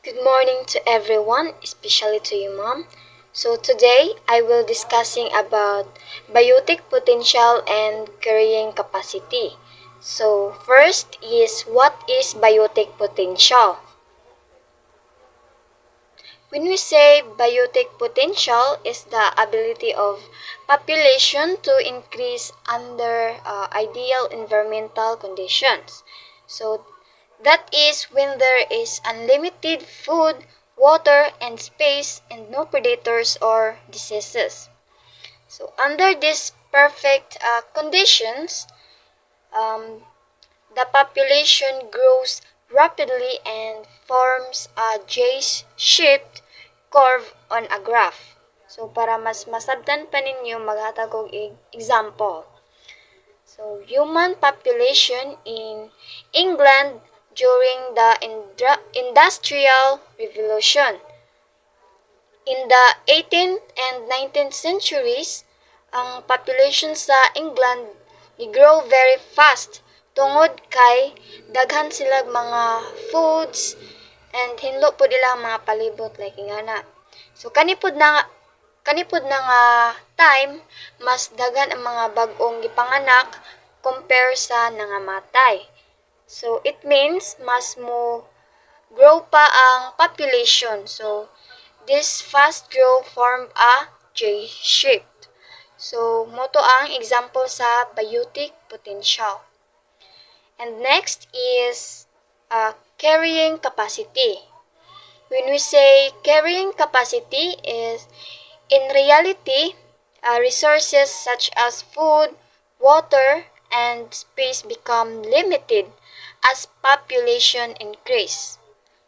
Good morning to everyone, especially to you, Mom. So today I will discussing about biotic potential and carrying capacity. So first is what is biotic potential? When we say biotic potential is the ability of population to increase under ideal environmental conditions. So that is when there is unlimited food, water, and space and no predators or diseases. So under these perfect conditions, um, the population grows rapidly and forms a J-shaped curve on a graph. So, para mas masabtan pa ninyo, maghatag og example. So, human population in England during the Industrial Revolution. In the 18th and 19th centuries, ang population sa England ni-grow very fast tungod kay daghan sila mga foods and hinlo po nila mga palibot like ingana. So kanipod na nga time mas daghan ang mga bag-ong gipanganak compare sa nangamatay. So it means mas mo grow pa ang population. So this fast growth formed a J-shape. So, moto ang example sa biotic potential. And next is carrying capacity. When we say carrying capacity is, in reality, resources such as food, water, and space become limited as population increase.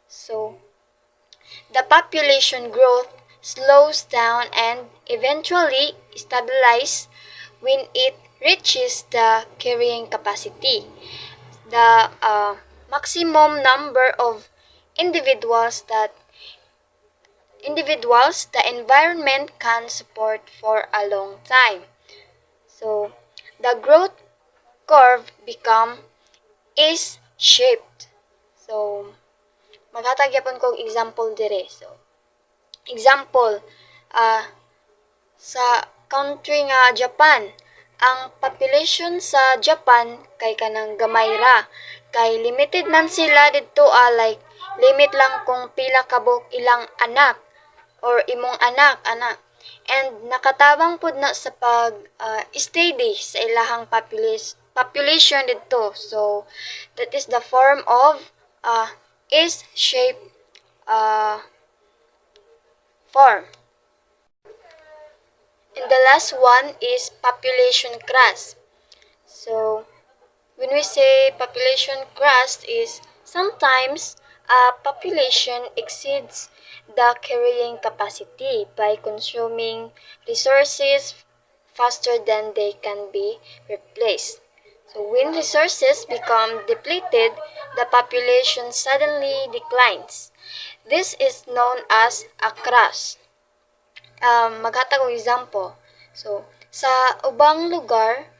So, the population growth slows down and eventually stabilizes when it reaches the carrying capacity, the maximum number of individuals the environment can support for a long time. So the growth curve become is shaped. So maghatag gyapon kog example dire. So example, sa country nga Japan, ang population sa Japan kay kanang gamay ra. Kay limited man sila didto like limit lang kung pila kabuk ilang anak or imong anak. And nakatabang pud na sa pag steady sa ilahang population didto. So that is the form of is shape form. And the last one is population crust. So, when we say population crust is sometimes a population exceeds the carrying capacity by consuming resources faster than they can be replaced. So when resources become depleted, the population suddenly declines. This is known as a crash. Maghatag og example. So, sa ubang lugar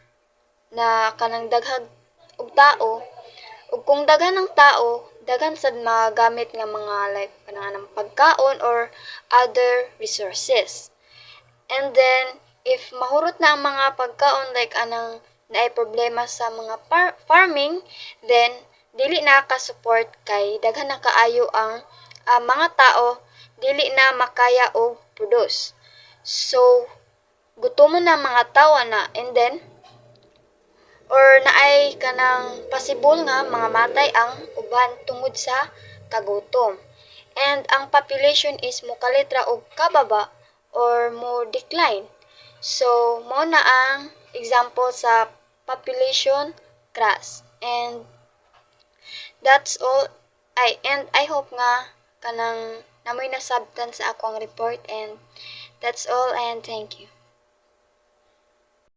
na kanang daghag og tao, ug kung daghan ng tao, daghan sad magamit nga mga like kanang pagkaon or other resources. And then, if mahurot na ang mga pagkaon like anang naay problema sa mga farming, then dili na ka-support kay daghan na kaayo ang mga tao dili na makaya og produce. So, gutomon na mga tao na and then or naay kanang possible nga mga matay ang uban tungod sa kagutom. And ang population is mokalitra og kababa or mo decline. So, mo na ang example sa population crash. And that's all. I hope nga kanang namoy nasabtan sa akong report and that's all and thank you.